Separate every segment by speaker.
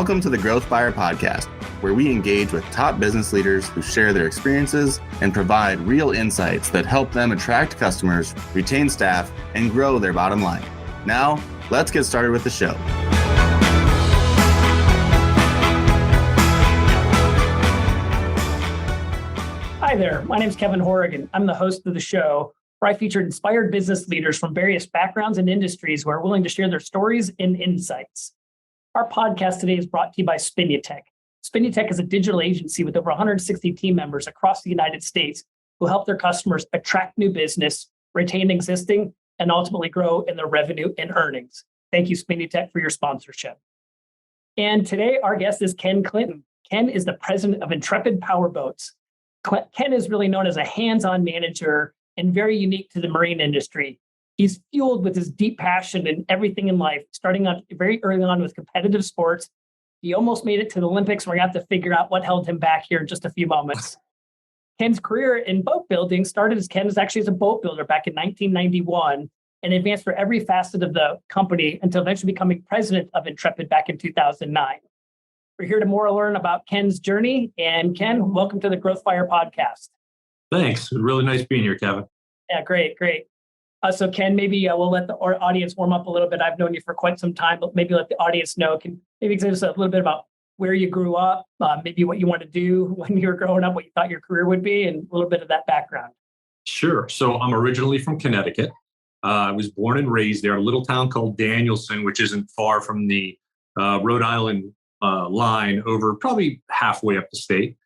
Speaker 1: Welcome to the Growth Fire Podcast, where we engage with top business leaders who share their experiences and provide real insights that help them attract customers, retain staff, and grow their bottom line. Now, let's get started with the show.
Speaker 2: Hi there, my name is Kevin Horrigan. I'm the host of the show, where I feature inspired business leaders from various backgrounds and industries who are willing to share their stories and insights. Our podcast today is brought to you by Spinutech. Spinutech is a digital agency with over 160 team members across the United States who help their customers attract new business, retain existing, and ultimately grow in their revenue and earnings. Thank you, Spinutech, for your sponsorship. And today, our guest is Ken Clinton. Ken is the president of Intrepid Powerboats. Ken is really known as a hands-on manager and very unique to the marine industry. He's fueled with his deep passion in everything in life, starting out very early on with competitive sports. He almost made it to the Olympics. We're going to have to figure out what held him back here in just a few moments. Ken's career in boat building started as Ken was actually as a boat builder back in 1991 and advanced for every facet of the company until eventually becoming president of Intrepid back in 2009. We're here to more learn about Ken's journey. And Ken, welcome to the Growth Fire Podcast.
Speaker 3: Thanks. Really nice being here, Kevin.
Speaker 2: Yeah, great. So Ken, maybe we'll let the audience warm up a little bit. I've known you for quite some time, but maybe let the audience know. Can maybe give us a little bit about where you grew up, maybe what you want to do when you were growing up, what you thought your career would be, and a little bit of that background.
Speaker 3: Sure. So I'm originally from Connecticut. I was born and raised there, a little town called Danielson, which isn't far from the Rhode Island line, over probably halfway up the state.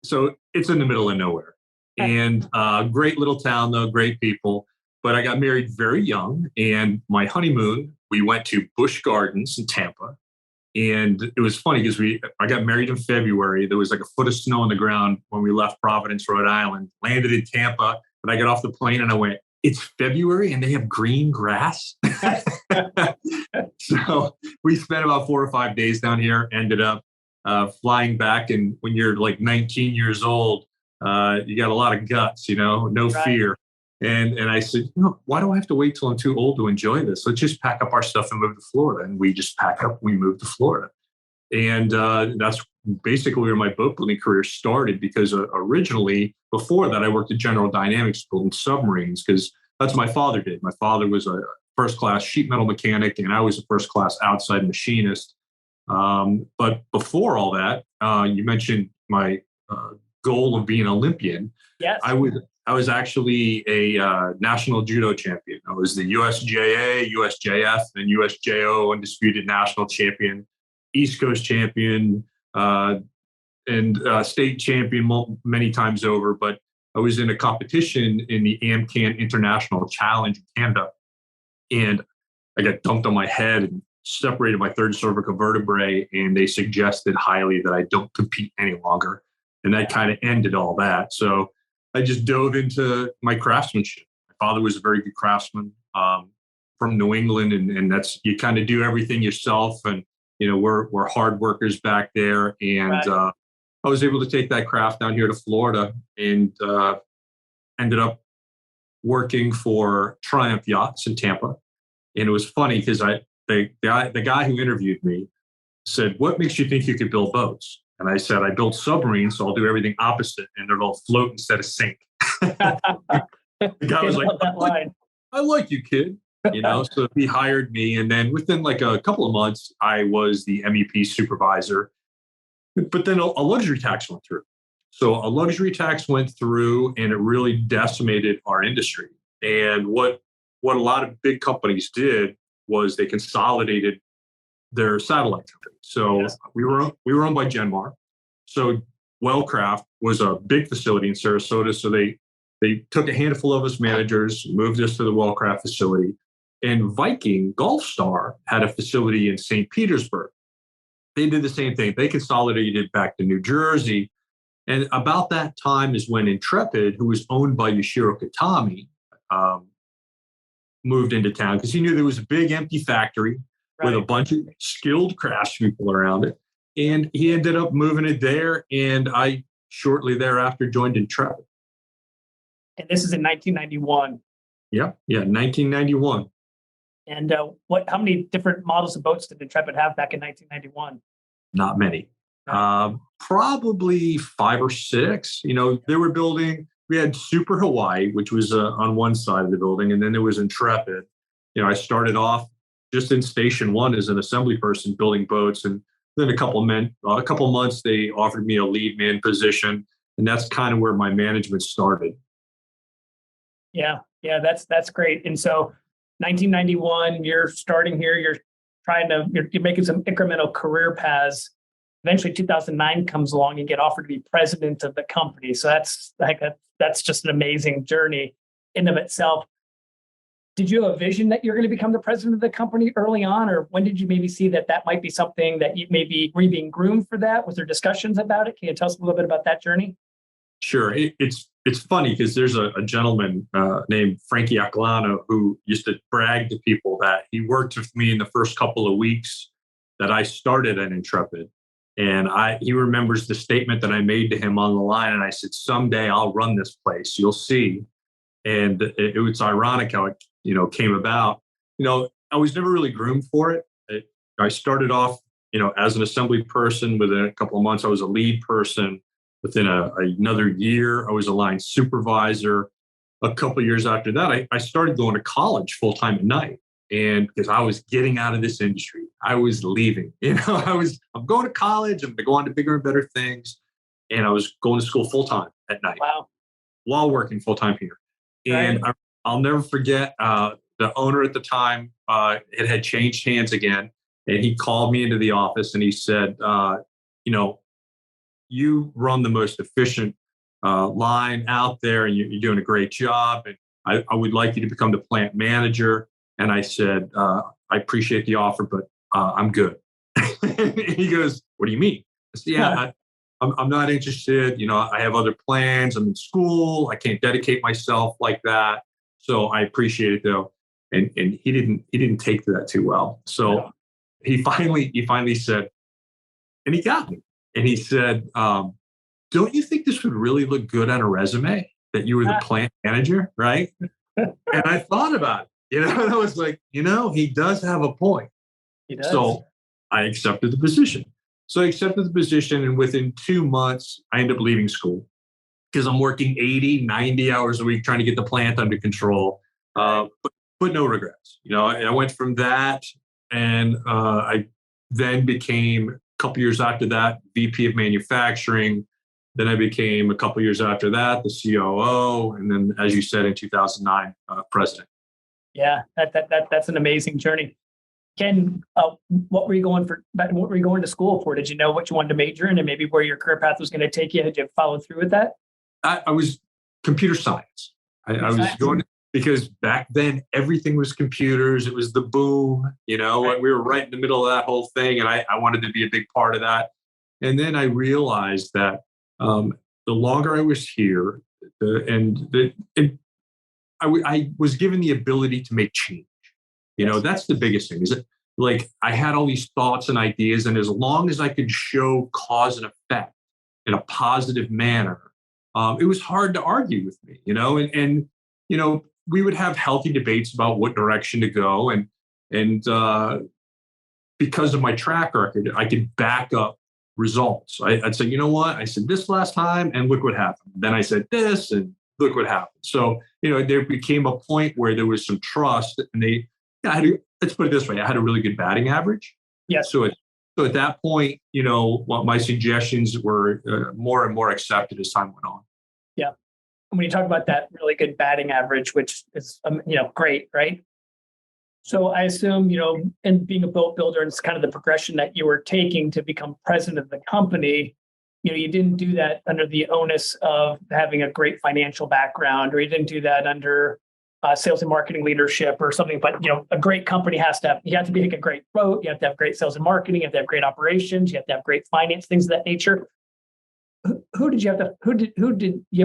Speaker 3: So it's in the middle of nowhere. And great little town, though, great people. But I got married very young, and my honeymoon, we went to Busch Gardens in Tampa. And it was funny because I got married in February. There was like a foot of snow on the ground when we left Providence, Rhode Island, landed in Tampa, and I got off the plane and I went, it's February and they have green grass. So we spent about 4 or 5 days down here, ended up flying back. And when you're like 19 years old, you got a lot of guts, no fear. And I said, why do I have to wait till I'm too old to enjoy this? Let's just pack up our stuff and move to Florida. And we just packed up, we moved to Florida. And that's basically where my boat building career started, because originally, before that, I worked at General Dynamics building submarines, because that's what my father did. My father was a first-class sheet metal mechanic, and I was a first-class outside machinist. But before all that, you mentioned my goal of being an Olympian.
Speaker 2: Yes.
Speaker 3: I was actually a national judo champion. I was the USJA, USJF, and USJO undisputed national champion, East Coast champion, and state champion many times over. But I was in a competition in the AmCan International Challenge in Canada, and I got dumped on my head and separated my third cervical vertebrae, and they suggested highly that I don't compete any longer. And that kind of ended all that. So I just dove into my craftsmanship. My father was a very good craftsman from New England, and that's, you kind of do everything yourself. And we're hard workers back there. And right. I was able to take that craft down here to Florida, and ended up working for Triumph Yachts in Tampa. And it was funny because the guy who interviewed me said, "What makes you think you could build boats?" And I said, "I built submarines, so I'll do everything opposite, and it'll float instead of sink." The guy was like, I like you, kid. So he hired me. And then within like a couple of months, I was the MEP supervisor. But then a luxury tax went through. So a luxury tax went through, and it really decimated our industry. And what a lot of big companies did was they consolidated their satellite company. So yes. we were owned by Genmar. So Wellcraft was a big facility in Sarasota. So they took a handful of us managers, moved us to the Wellcraft facility. And Viking Gulfstar had a facility in St. Petersburg. They did the same thing. They consolidated back to New Jersey. And about that time is when Intrepid, who was owned by Yoshiro Katami, moved into town, because he knew there was a big empty factory with a bunch of skilled craftspeople around it. And he ended up moving it there. And I shortly thereafter joined Intrepid.
Speaker 2: And this is in 1991.
Speaker 3: Yeah, 1991.
Speaker 2: And how many different models of boats did Intrepid have back in 1991?
Speaker 3: Not many. Probably 5 or 6. They were building. We had Super Hawaii, which was on one side of the building, and then there was Intrepid. I started off just in Station 1 as an assembly person building boats, and then a couple months they offered me a lead man position, and that's kind of where my management started.
Speaker 2: Yeah, that's great. And so, 1991, you're starting here. You're making some incremental career paths. Eventually, 2009 comes along, and get offered to be president of the company. So that's just an amazing journey in of itself. Did you have a vision that you're going to become the president of the company early on, or when did you maybe see that might be something that you were you being groomed for that? Was there discussions about it? Can you tell us a little bit about that journey?
Speaker 3: Sure. It's funny because there's a gentleman named Frankie Aclano who used to brag to people that he worked with me in the first couple of weeks that I started at Intrepid. And he remembers the statement that I made to him on the line. And I said, someday I'll run this place. You'll see. And it was ironic how it, came about. I was never really groomed for it. I started off, as an assembly person. Within a couple of months, I was a lead person. Within another year, I was a line supervisor. A couple of years after that, I started going to college full time at night. And because I was getting out of this industry, I was leaving. I'm going to college. I'm going to go on to bigger and better things. And I was going to school full time at night.
Speaker 2: Wow.
Speaker 3: While working full time here. And
Speaker 2: right.
Speaker 3: I'll never forget the owner at the time. It had changed hands again. And he called me into the office and he said, you run the most efficient line out there and you're doing a great job. And I would like you to become the plant manager. And I said, I appreciate the offer, but I'm good. He goes, what do you mean? I said, yeah, I'm not interested. I have other plans. I'm in school. I can't dedicate myself like that. So I appreciate it though. And he didn't take to that too well. So he finally said, and he got me. And he said, don't you think this would really look good on a resume that you were the plant manager, right? And I thought about it. And I was like, he does have a point.
Speaker 2: He does.
Speaker 3: So I accepted the position. And within 2 months, I ended up leaving school because I'm working 80, 90 hours a week trying to get the plant under control. But no regrets. I went from that and I then became, a couple years after that, VP of manufacturing. Then I became, a couple years after that, the COO. And then, as you said, in 2009, president.
Speaker 2: Yeah, that's an amazing journey. Ken, what were you going to school for? Did you know what you wanted to major in and maybe where your career path was going to take you? Did you follow through with that?
Speaker 3: I was computer science. I was going because back then everything was computers. It was the boom. We were right in the middle of that whole thing, and I wanted to be a big part of that. And then I realized that the longer I was here, I was given the ability to make change. That's the biggest thing. Is that like I had all these thoughts and ideas, and as long as I could show cause and effect in a positive manner, it was hard to argue with me. And we would have healthy debates about what direction to go, and because of my track record, I could back up results. I'd say, you know what? I said this last time, and look what happened. Then I said this, and look what happened. So there became a point where there was some trust, and let's put it this way: I had a really good batting average.
Speaker 2: Yes.
Speaker 3: So at that point, what my suggestions were more and more accepted as time went on.
Speaker 2: Yeah. And when you talk about that really good batting average, which is great, right? So I assume in being a boat builder, it's kind of the progression that you were taking to become president of the company. You didn't do that under the onus of having a great financial background, or you didn't do that under sales and marketing leadership or something. But a great company you have to make a great boat. You have to have great sales and marketing. You have to have great operations. You have to have great finance, things of that nature. Who did you have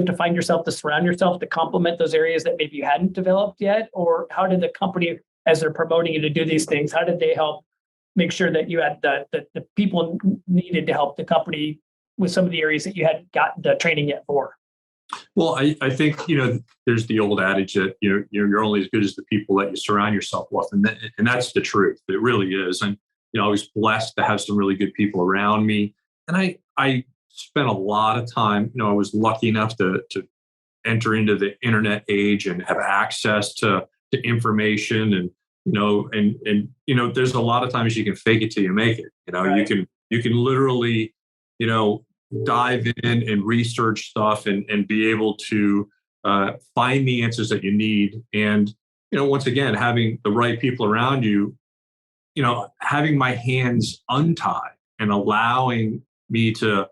Speaker 2: to find yourself to surround yourself to complement those areas that maybe you hadn't developed yet? Or how did the company, as they're promoting you to do these things, how did they help make sure that you had the people needed to help the company with some of the areas that you hadn't gotten the training yet for?
Speaker 3: Well, I think, there's the old adage that, you're only as good as the people that you surround yourself with. And that's the truth. It really is. And, I was blessed to have some really good people around me. And I spent a lot of time, I was lucky enough to enter into the internet age and have access to information. And, there's a lot of times you can fake it till you make it.
Speaker 2: Right.
Speaker 3: You can literally, dive in and research stuff and be able to find the answers that you need. And, once again, having the right people around you, having my hands untied and allowing me to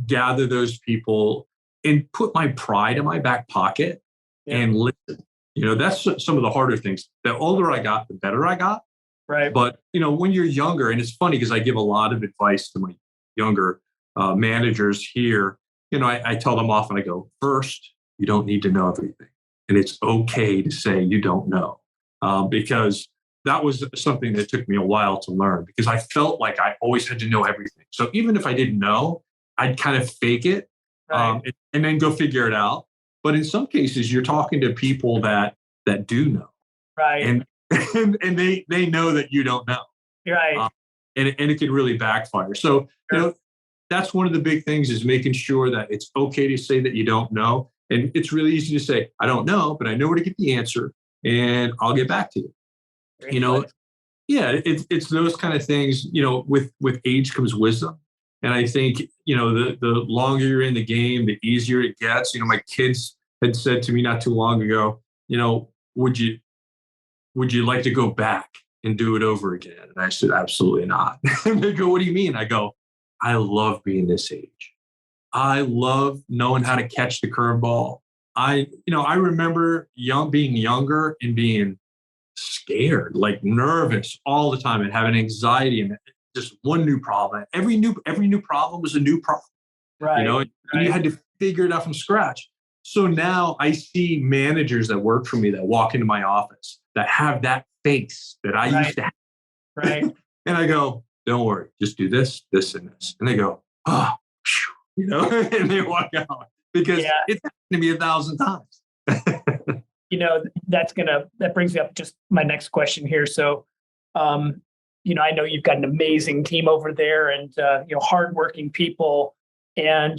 Speaker 3: gather those people and put my pride in my back pocket and listen. That's some of the harder things. The older I got, the better I got.
Speaker 2: Right.
Speaker 3: But, when you're younger, and it's funny because I give a lot of advice to my younger managers here, I tell them often, I go, first, you don't need to know everything. And it's okay to say you don't know, because that was something that took me a while to learn, because I felt like I always had to know everything. So even if I didn't know, I'd kind of fake it, and then go figure it out. But in some cases, you're talking to people that do know,
Speaker 2: right?
Speaker 3: And they know that you don't know,
Speaker 2: right?
Speaker 3: And it can really backfire. So that's one of the big things, is making sure that it's okay to say that you don't know. And it's really easy to say, I don't know, but I know where to get the answer, and I'll get back to you. It's those kind of things. With age comes wisdom. And I think, the longer you're in the game, the easier it gets. My kids had said to me not too long ago, would you like to go back and do it over again? And I said, absolutely not. And they go, what do you mean? I go, I love being this age. I love knowing how to catch the curveball. I remember being younger and being scared, like nervous all the time, and having anxiety, and just one new problem. Every new problem was a new problem,
Speaker 2: right?
Speaker 3: And you had to figure it out from scratch. So now I see managers that work for me that walk into my office that have that face that I used to have.
Speaker 2: Right.
Speaker 3: And I go, don't worry, just do this, this, and this. And they go, oh, and they walk out, because it's happened to me 1,000 times.
Speaker 2: That brings me up just my next question here. So, I know you've got an amazing team over there, and, hardworking people, and,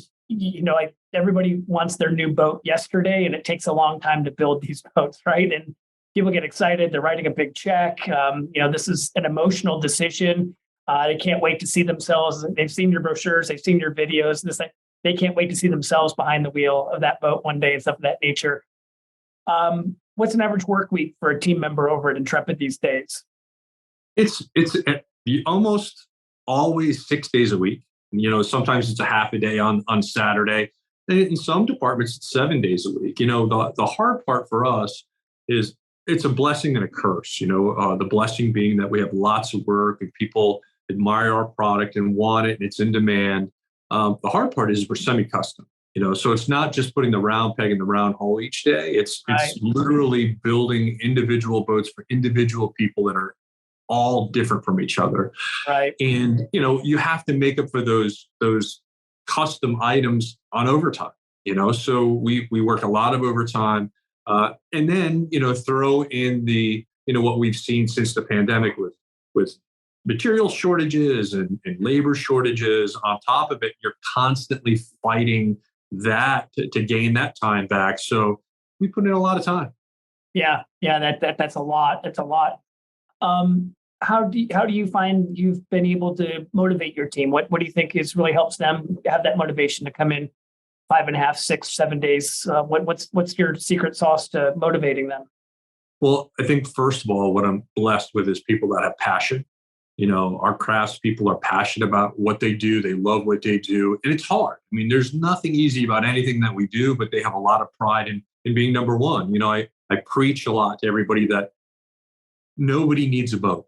Speaker 2: everybody wants their new boat yesterday, and it takes a long time to build these boats, right? And people get excited. They're writing a big check. This is an emotional decision. They can't wait to see themselves. They've seen your brochures. They've seen your videos. They can't wait to see themselves behind the wheel of that boat one day and stuff of that nature. What's an average work week for a team member over at Intrepid these days?
Speaker 3: It's almost always 6 days a week. Sometimes it's a half a day on Saturday. And in some departments, it's 7 days a week. The hard part for us is it's a blessing and a curse. The blessing being that we have lots of work and people admire our product and want it, and it's in demand. The hard part is we're semi-custom. So it's not just putting the round peg in the round hole each day. It's literally building individual boats for individual people that are all different from each other.
Speaker 2: Right.
Speaker 3: And, you have to make up for those custom items on overtime, so we work a lot of overtime. And then, throw in the, what we've seen since the pandemic with material shortages and labor shortages. On top of it, you're constantly fighting that to gain that time back. So we put in a lot of time.
Speaker 2: Yeah. That's a lot. That's a lot. How do you find you've been able to motivate your team? What do you think really helps them have that motivation to come in 5.5, 6, 7 days? What's your secret sauce to motivating them?
Speaker 3: Well, I think first of all, what I'm blessed with is people that have passion. Our craftspeople are passionate about what they do. They love what they do. And it's hard. I mean, there's nothing easy about anything that we do, but they have a lot of pride in being number one. I preach a lot to everybody that nobody needs a boat.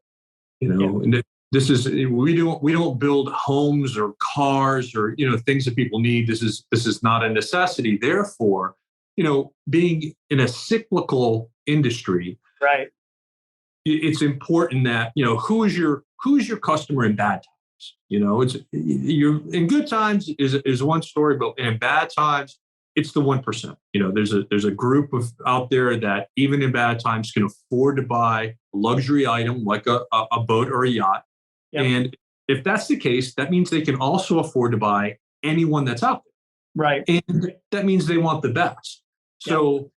Speaker 3: And this is, we don't build homes or cars or, things that people need. This is not a necessity. Therefore, being in a cyclical industry,
Speaker 2: right?
Speaker 3: It's important that, who is your customer in bad times? You're in good times is one story, but in bad times, it's the 1%. There's a group of out there that even in bad times can afford to buy a luxury item like a boat or a yacht. Yep. And if that's the case, that means they can also afford to buy anyone that's out there.
Speaker 2: Right.
Speaker 3: And that means they want the best. So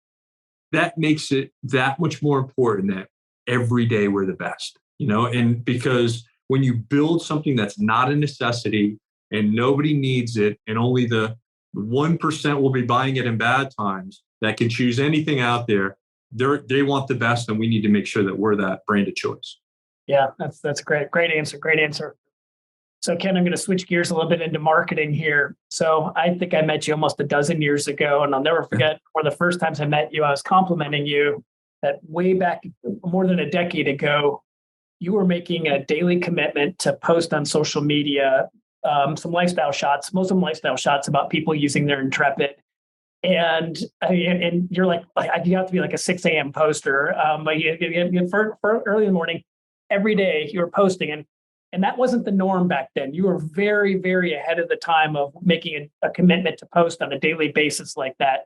Speaker 3: that makes it that much more important that every day we're the best, and because when you build something that's not a necessity and nobody needs it, and only the 1% will be buying it in bad times that can choose anything out there, they want the best, and we need to make sure that we're that brand of choice.
Speaker 2: Yeah, that's great. Great answer. Great answer. So Ken, I'm going to switch gears a little bit into marketing here. So I think I met you almost a dozen years ago, and I'll never forget one of the first times I met you, I was complimenting you that way back more than a decade ago, you were making a daily commitment to post on social media some lifestyle shots, most of them lifestyle shots about people using their Intrepid. And you're like, you have to be like a 6 a.m. poster. But for early in the morning, every day you were posting. And that wasn't the norm back then. You were very, very ahead of the time of making a commitment to post on a daily basis like that.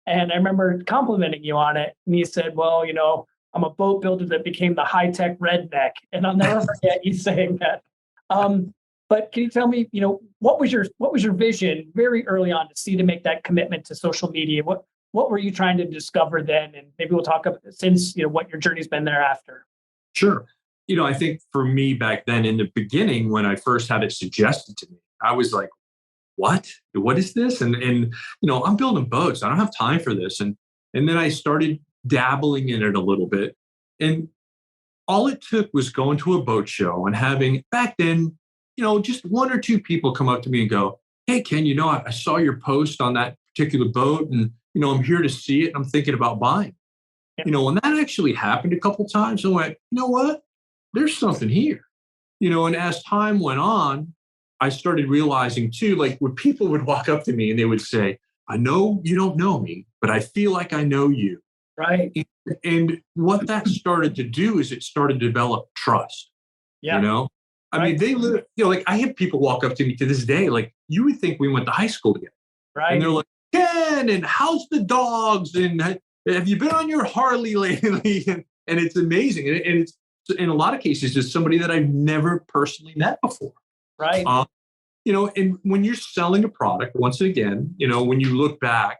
Speaker 2: And I remember complimenting you on it. And you said, well, I'm a boat builder that became the high-tech redneck. And I'll never forget you saying that. But can you tell me, what was your vision very early on to make that commitment to social media? What were you trying to discover then? And maybe we'll talk about since, what your journey's been thereafter.
Speaker 3: Sure. I think for me back then in the beginning, when I first had it suggested to me, I was like, what is this? And I'm building boats. I don't have time for this. And then I started dabbling in it a little bit. And all it took was going to a boat show and having back then, just one or two people come up to me and go, hey, Ken, I saw your post on that particular boat and, I'm here to see it. And I'm thinking about buying. Yeah. When that actually happened a couple of times, I went, you know what? There's something here, and as time went on, I started realizing too, like when people would walk up to me and they would say, I know you don't know me, but I feel like I know you.
Speaker 2: Right.
Speaker 3: And what that started to do is it started to develop trust.
Speaker 2: Yeah.
Speaker 3: I mean, they live, like I have people walk up to me to this day, like you would think we went to high school together.
Speaker 2: Right.
Speaker 3: And they're like, Ken, and how's the dogs? And have you been on your Harley lately? And it's amazing. And it's, in a lot of cases, it's somebody that I've never personally met before.
Speaker 2: Right.
Speaker 3: And when you're selling a product, once again, when you look back,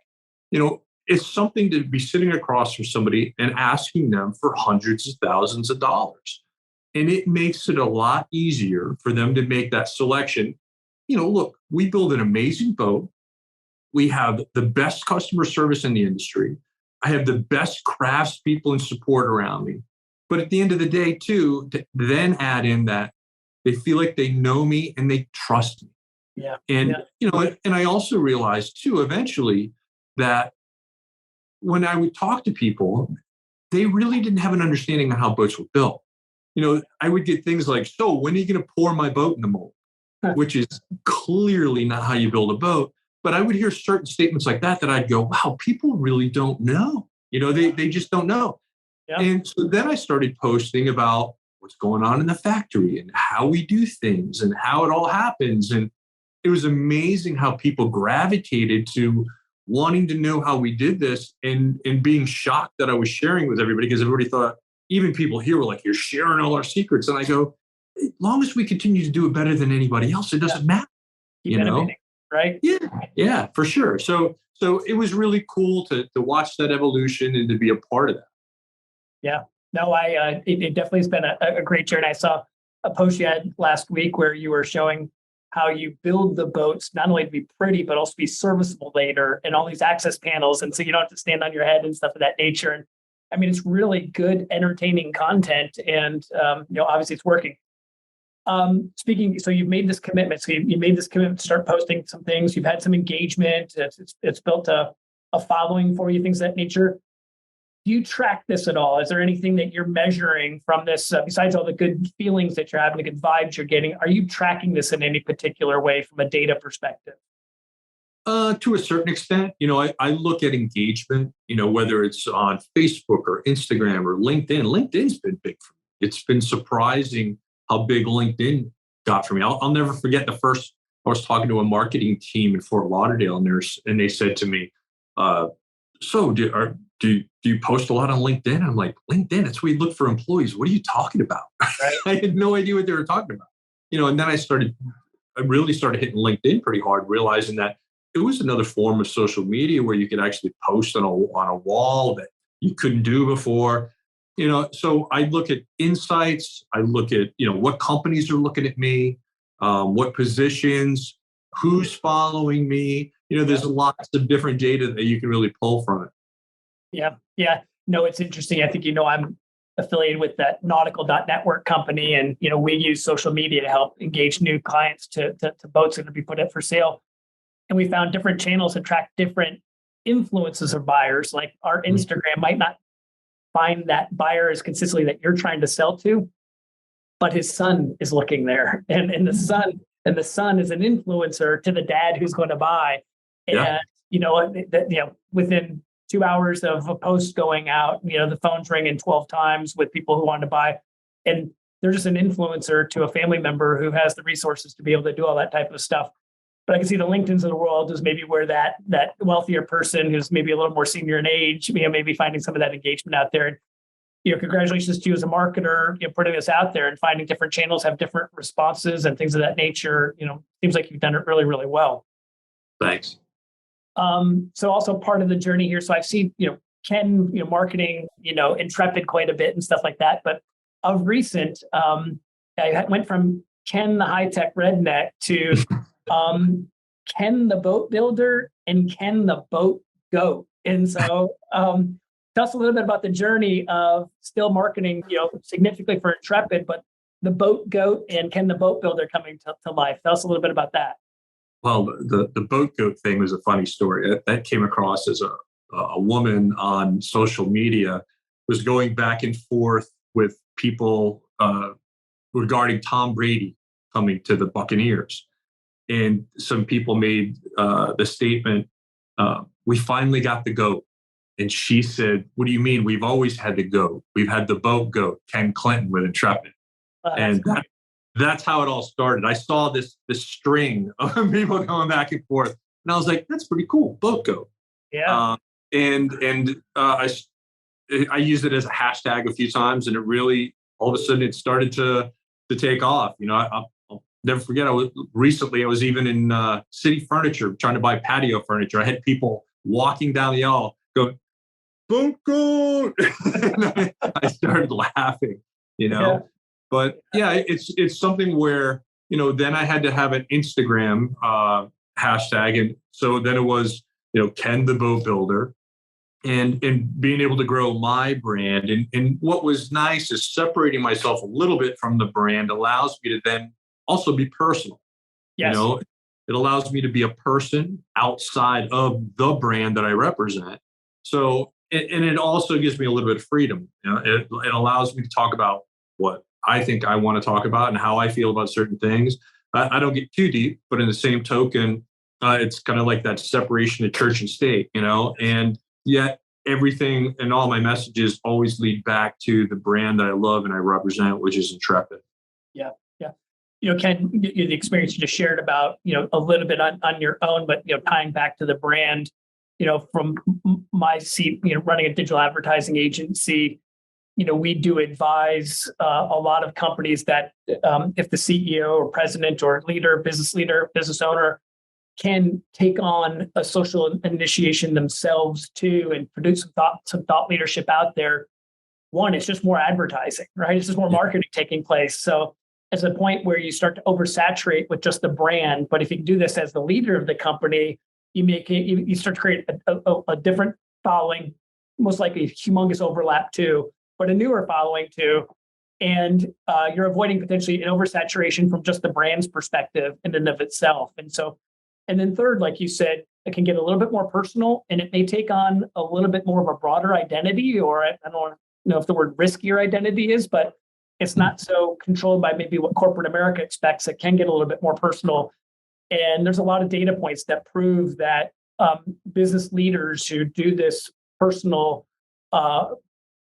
Speaker 3: it's something to be sitting across from somebody and asking them for hundreds of thousands of dollars. And it makes it a lot easier for them to make that selection. Look, we build an amazing boat. We have the best customer service in the industry. I have the best craftspeople and support around me. But at the end of the day, too, to then add in that they feel like they know me and they trust me.
Speaker 2: Yeah.
Speaker 3: And, and I also realized, too, eventually that when I would talk to people, they really didn't have an understanding of how boats were built. I would get things like, so when are you going to pour my boat in the mold? Which is clearly not how you build a boat. But I would hear certain statements like that I'd go, wow, people really don't know. They just don't know. Yep. And so then I started posting about what's going on in the factory and how we do things and how it all happens. And it was amazing how people gravitated to wanting to know how we did this and being shocked that I was sharing with everybody because everybody thought, even people here were like, you're sharing all our secrets. And I go, as long as we continue to do it better than anybody else, it doesn't matter.
Speaker 2: Keep innovating, right?
Speaker 3: Yeah, for sure. So it was really cool to watch that evolution and to be a part of that.
Speaker 2: Yeah, no, it definitely has been a great journey. I saw a post you had last week where you were showing how you build the boats, not only to be pretty, but also be serviceable later and all these access panels. And so you don't have to stand on your head and stuff of that nature. And I mean, it's really good, entertaining content. And, obviously it's working. So you've made this commitment. So you made this commitment to start posting some things. You've had some engagement. It's built a following for you, things of that nature. Do you track this at all? Is there anything that you're measuring from this, besides all the good feelings that you're having, the good vibes you're getting? Are you tracking this in any particular way from a data perspective?
Speaker 3: To a certain extent, I look at engagement, whether it's on Facebook or Instagram or LinkedIn. LinkedIn's been big for me. It's been surprising how big LinkedIn got for me. I'll never forget I was talking to a marketing team in Fort Lauderdale, and they said to me, so do you post a lot on LinkedIn? I'm like, LinkedIn, that's where you look for employees. What are you talking about?
Speaker 2: Right.
Speaker 3: I had no idea what they were talking about. And then I really started hitting LinkedIn pretty hard, realizing that it was another form of social media where you could actually post on a wall that you couldn't do before. So I look at insights. I look at, what companies are looking at me, what positions, who's following me. There's lots of different data that you can really pull from it.
Speaker 2: Yeah. Yeah. No, it's interesting. I think, I'm affiliated with that nautical.network company. And, we use social media to help engage new clients to boats that are going to be put up for sale. And we found different channels attract different influences of buyers. Like our Instagram might not find that buyer as consistently that you're trying to sell to, but his son is looking there. And the son is an influencer to the dad who's going to buy. And, within 2 hours of a post going out, the phone's ringing 12 times with people who want to buy. And they're just an influencer to a family member who has the resources to be able to do all that type of stuff. But I can see the LinkedIns of the world is maybe where that wealthier person who's maybe a little more senior in age, maybe finding some of that engagement out there. And, congratulations to you as a marketer, putting this out there and finding different channels have different responses and things of that nature. Seems like you've done it really, really well.
Speaker 3: Thanks.
Speaker 2: So also part of the journey here. So I've seen, Ken, marketing, Intrepid quite a bit and stuff like that. But of recent, I went from Ken the high-tech redneck to Ken the boat builder and Ken the boat goat. And so tell us a little bit about the journey of still marketing, significantly for Intrepid, but the boat goat and Ken the boat builder coming to life. Tell us a little bit about that.
Speaker 3: Well, the boat goat thing was a funny story. That came across as a woman on social media was going back and forth with people regarding Tom Brady coming to the Buccaneers. And some people made the statement, we finally got the goat. And she said, what do you mean? We've always had the goat. We've had the boat goat, Ken Clinton with Intrepid. And that's how it all started. I saw this string of people going back and forth. And I was like, that's pretty cool, boat goat.
Speaker 2: Yeah.
Speaker 3: I used it as a hashtag a few times, and it really, all of a sudden, it started to take off. I'll never forget. I was even in City Furniture trying to buy patio furniture. I had people walking down the aisle going, "Boat goat!" I started laughing.
Speaker 2: Yeah.
Speaker 3: But yeah, it's something where then I had to have an Instagram hashtag, and so then it was Ken the Boat Builder. And being able to grow my brand. And what was nice is separating myself a little bit from the brand allows me to then also be personal.
Speaker 2: Yes.
Speaker 3: It allows me to be a person outside of the brand that I represent. So, and it also gives me a little bit of freedom. It allows me to talk about what I think I want to talk about and how I feel about certain things. I don't get too deep, but in the same token, it's kind of like that separation of church and state, and yet everything and all my messages always lead back to the brand that I love and I represent, which is Intrepid.
Speaker 2: Yeah. Yeah. Ken, the experience you just shared about, a little bit on your own, but, tying back to the brand, from my seat, running a digital advertising agency, we do advise a lot of companies that if the CEO or president or leader, business owner can take on a social initiation themselves too and produce some thought leadership out there. One, it's just more advertising, right? It's just more marketing taking place. So as a point where you start to oversaturate with just the brand, but if you can do this as the leader of the company, you start to create a different following, most likely a humongous overlap too, but a newer following too. And you're avoiding potentially an oversaturation from just the brand's perspective in and of itself. And then third, like you said, it can get a little bit more personal and it may take on a little bit more of a broader identity, or I don't know if the word riskier identity is, but it's not so controlled by maybe what corporate America expects. It can get a little bit more personal. And there's a lot of data points that prove that business leaders who do this personal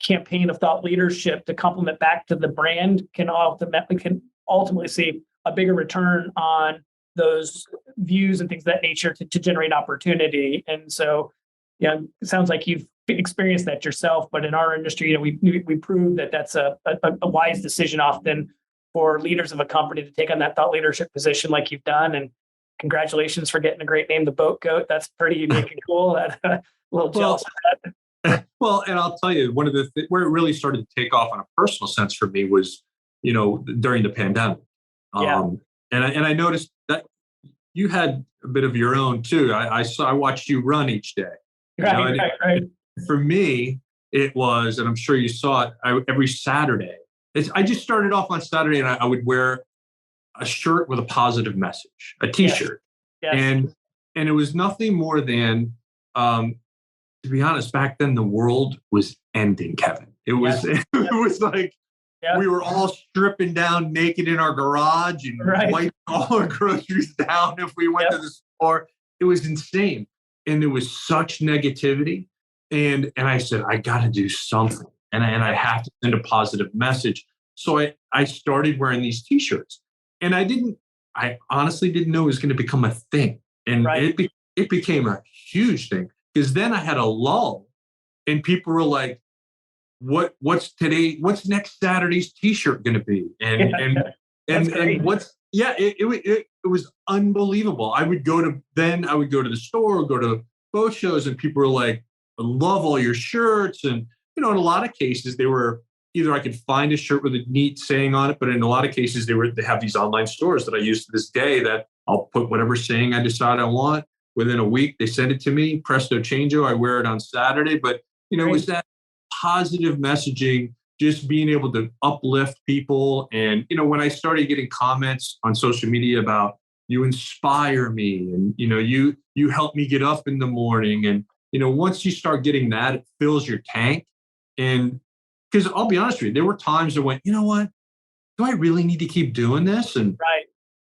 Speaker 2: campaign of thought leadership to complement back to the brand can ultimately see a bigger return on those views and things of that nature to generate opportunity. And so Yeah, it sounds like you've experienced that yourself, but in our industry, we prove that that's a wise decision often for leaders of a company to take on that thought leadership position like you've done. And congratulations for getting a great name, the Boat Goat. That's pretty unique and cool. A little jealous of that.
Speaker 3: Well, and I'll tell you, one of the where it really started to take off on a personal sense for me was, during the pandemic.
Speaker 2: Yeah.
Speaker 3: And I noticed that you had a bit of your own too. I watched you run each day.
Speaker 2: Right.
Speaker 3: For me, it was, and I'm sure you saw it every Saturday. I just started off on Saturday, and I would wear a shirt with a positive message, a T-shirt,
Speaker 2: Yes.
Speaker 3: and it was nothing more than, to be honest, back then the world was ending, Kevin. It was it was like we were all stripping down naked in our garage and wiping all our groceries down if we went to the store. It was insane, and there was such negativity. And I said, I got to do something, and I have to send a positive message. So I started wearing these T-shirts, and I honestly didn't know it was going to become a thing, and it became a huge thing, because then I had a lull, and people were like, what's next Saturday's T-shirt going to be? And what's it was unbelievable. I would go to the store, go to boat shows, and people were like, I love all your shirts. And in a lot of cases they were either I could find a shirt with a neat saying on it, but in a lot of cases they have these online stores that I use to this day that I'll put whatever saying I decide I want. Within a week they send it to me, presto changeo, I wear it on Saturday. But it was that positive messaging, just being able to uplift people. And when I started getting comments on social media about, you inspire me, and you help me get up in the morning, and once you start getting that, it fills your tank. And because I'll be honest with you, there were times I went, you know what, do I really need to keep doing this? And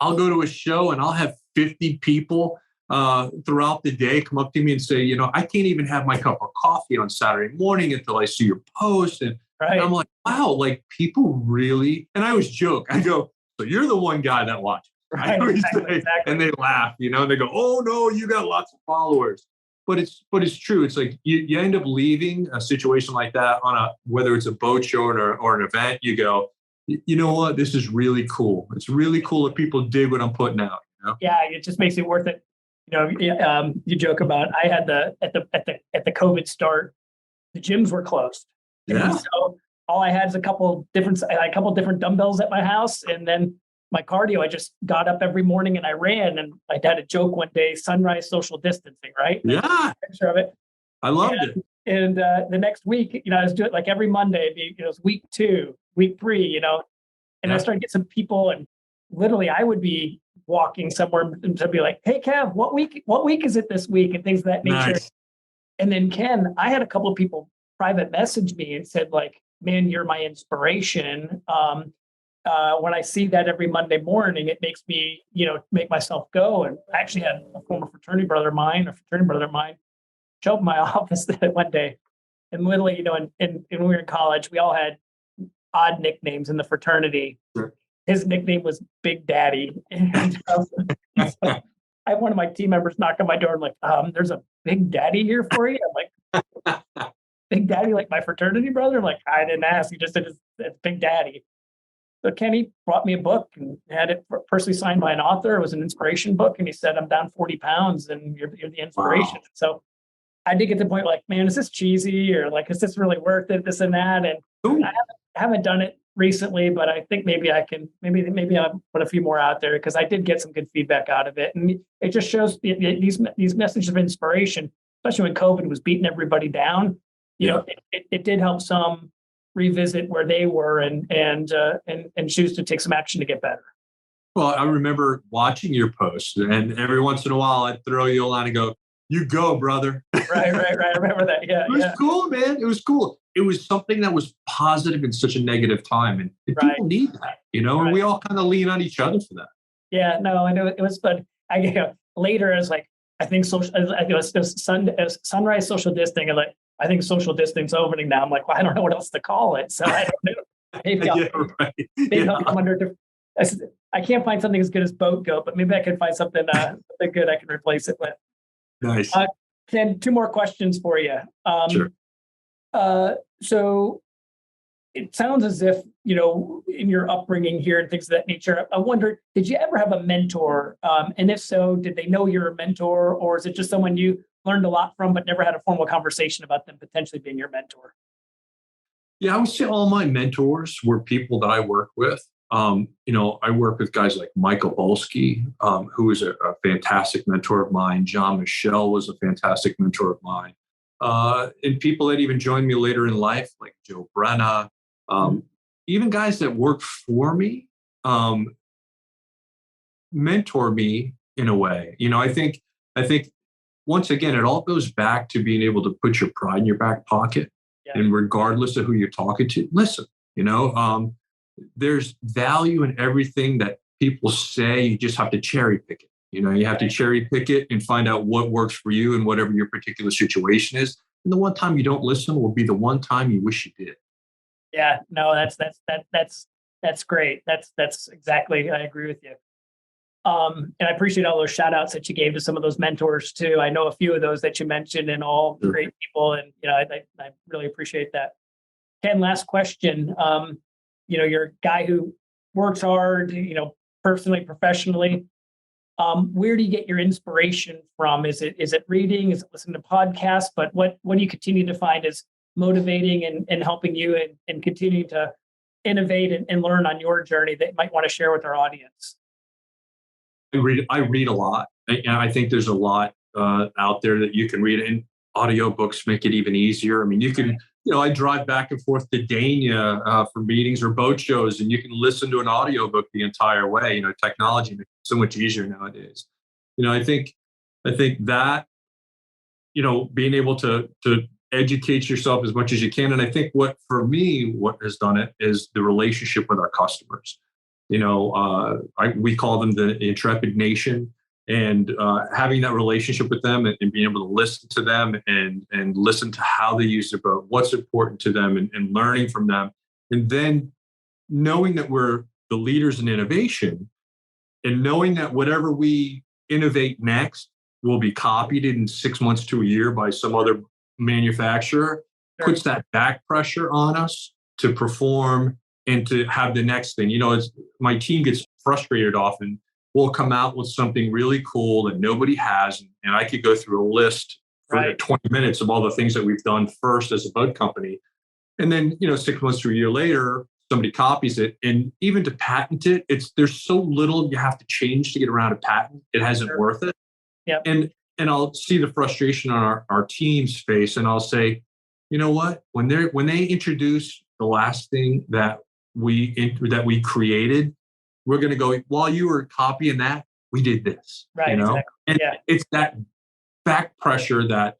Speaker 3: I'll go to a show and I'll have 50 people throughout the day come up to me and say, I can't even have my cup of coffee on Saturday morning until I see your post. And I'm like, wow, like people really, and I always joke, I go, so you're the one guy that watches. I always say, and they laugh, and they go, oh no, you got lots of followers. But it's true. It's like you end up leaving a situation like that on whether it's a boat show or an event, you go, you know what, this is really cool. It's really cool that people dig what I'm putting out.
Speaker 2: Yeah, it just makes it worth it. You joke about, I had at the COVID start, the gyms were closed.
Speaker 3: Yeah.
Speaker 2: And so all I had is a couple different dumbbells at my house, and then my cardio, I just got up every morning and I ran, and I had a joke one day, sunrise social distancing, right?
Speaker 3: Yeah.
Speaker 2: Picture of it.
Speaker 3: I loved it.
Speaker 2: And the next week, I was doing like every Monday, it was week 2, week 3, and I started getting some people, and literally I would be walking somewhere and to be like, hey Kev, what week is it this week? And things of that nature.
Speaker 3: Nice.
Speaker 2: And then Ken, I had a couple of people private message me and said like, man, you're my inspiration. When I see that every Monday morning, it makes me, make myself go. And I actually had a fraternity brother of mine show up in my office one day. And literally, when we were in college, we all had odd nicknames in the fraternity.
Speaker 3: Sure.
Speaker 2: His nickname was Big Daddy. And I have one of my team members knock on my door and like, there's a Big Daddy here for you. I'm like, Big Daddy, like my fraternity brother? I'm like, I didn't ask. He just said it's Big Daddy. So Kenny brought me a book and had it personally signed by an author. It was an inspiration book. And he said, I'm down 40 pounds and you're the inspiration. Wow. So I did get to the point like, man, is this cheesy? Or like, is this really worth it? This and that. And I haven't done it recently, but I think maybe I can, maybe I'll put a few more out there, because I did get some good feedback out of it. And it just shows these messages of inspiration, especially when COVID was beating everybody down. It did help some revisit where they were and choose to take some action to get better.
Speaker 3: Well, I remember watching your posts, and every once in a while I'd throw you a line and go, you go, brother.
Speaker 2: Right. I remember that. Yeah.
Speaker 3: It was cool, man. It was cool. It was something that was positive in such a negative time. And people need that, and we all kind of lean on each other for that.
Speaker 2: Yeah, no, I know it was fun. Later, I was like, I think it was sunrise social distancing, and like, I think social distancing's opening now. I'm like, well, I don't know what else to call it. So I don't know. Maybe I'll come under. I can't find something as good as Boat Goat, but maybe I can find something good I can replace it with.
Speaker 3: Nice.
Speaker 2: Ken, two more questions for you.
Speaker 3: Sure.
Speaker 2: So it sounds as if, in your upbringing here and things of that nature, I wonder, did you ever have a mentor? And if so, did they know you're a mentor, or is it just someone you learned a lot from, but never had a formal conversation about them potentially being your mentor?
Speaker 3: Yeah, I would say all my mentors were people that I work with. I work with guys like Michael Bolsky, who is a fantastic mentor of mine. John Michelle was a fantastic mentor of mine. And people that even joined me later in life, like Joe Brenna, even guys that work for me, mentor me in a way. I think once again, it all goes back to being able to put your pride in your back pocket. Yeah. And regardless of who you're talking to, listen, there's value in everything that people say. You just have to cherry pick it. You have to cherry pick it and find out what works for you and whatever your particular situation is. And the one time you don't listen will be the one time you wish you did.
Speaker 2: Yeah, no, that's great. That's exactly, I agree with you. And I appreciate all those shout outs that you gave to some of those mentors too. I know a few of those that you mentioned, and all great people. And, I really appreciate that. Ken, last question. You're a guy who works hard, personally, professionally. Where do you get your inspiration from? Is it reading? Is it listening to podcasts? But what do you continue to find is motivating and helping you and continue to innovate and learn on your journey that you might want to share with our audience?
Speaker 3: I read a lot. I think there's a lot out there that you can read, and audiobooks make it even easier. I mean, you can, I drive back and forth to Dania for meetings or boat shows, and you can listen to an audiobook the entire way. Technology makes it so much easier nowadays. I think that, being able to educate yourself as much as you can. And I think what has done it is the relationship with our customers. We call them the Intrepid Nation, and having that relationship with them and being able to listen to them and listen to how they use their boat, what's important to them, and learning from them. And then knowing that we're the leaders in innovation, and knowing that whatever we innovate next will be copied in 6 months to a year by some other manufacturer, puts that back pressure on us to perform and to have the next thing. My team gets frustrated often. We'll come out with something really cool that nobody has, and I could go through a list for 20 minutes of all the things that we've done first as a boat company. And then, 6 months to a year later, somebody copies it. And even to patent it, there's so little you have to change to get around a patent. It hasn't worth it.
Speaker 2: Yep.
Speaker 3: And I'll see the frustration on our team's face, and I'll say, you know what? When they introduce the last thing that we created, we're going to go, while you were copying that, we did this.
Speaker 2: Right. Exactly.
Speaker 3: And it's that back pressure that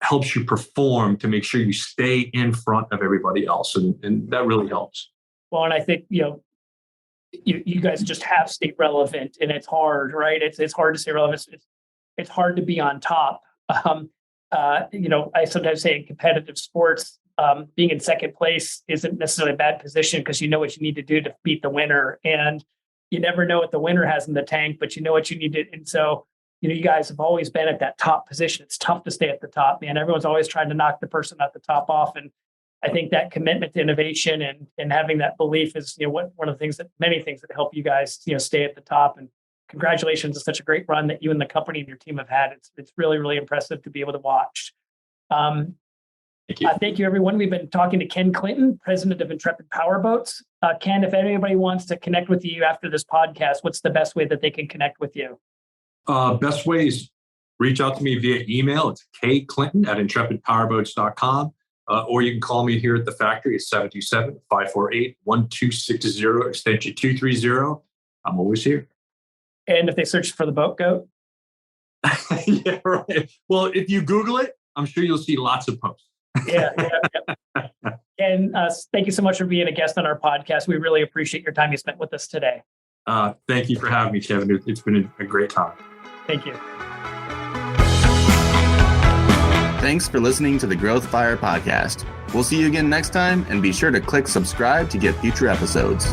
Speaker 3: helps you perform to make sure you stay in front of everybody else. And that really helps.
Speaker 2: Well, and I think, you guys just have to stay relevant, and it's hard, right? It's hard to stay relevant. It's hard to be on top. I sometimes say in competitive sports, being in second place isn't necessarily a bad position, because you know what you need to do to beat the winner, and you never know what the winner has in the tank, but you know what you need to. And so, you guys have always been at that top position. It's tough to stay at the top, man. Everyone's always trying to knock the person at the top off. And I think that commitment to innovation and having that belief is, one of the many things that help you guys, stay at the top. And congratulations on such a great run that you and the company and your team have had. It's really, really impressive to be able to watch.
Speaker 3: Thank you.
Speaker 2: Thank you, everyone. We've been talking to Ken Clinton, President of Intrepid Powerboats. Ken, if anybody wants to connect with you after this podcast, what's the best way that they can connect with you?
Speaker 3: Best way is reach out to me via email. It's kclinton@intrepidpowerboats.com. Or you can call me here at the factory at 727-548-1260, extension 230. I'm always here.
Speaker 2: And if they search for the Boat Goat?
Speaker 3: Yeah, right. Well, if you Google it, I'm sure you'll see lots of posts.
Speaker 2: Yeah. And thank you so much for being a guest on our podcast. We really appreciate your time you spent with us today.
Speaker 3: Thank you for having me, Kevin. It's been a great time.
Speaker 2: Thank you.
Speaker 1: Thanks for listening to the Growth Fire podcast. We'll see you again next time, and be sure to click subscribe to get future episodes.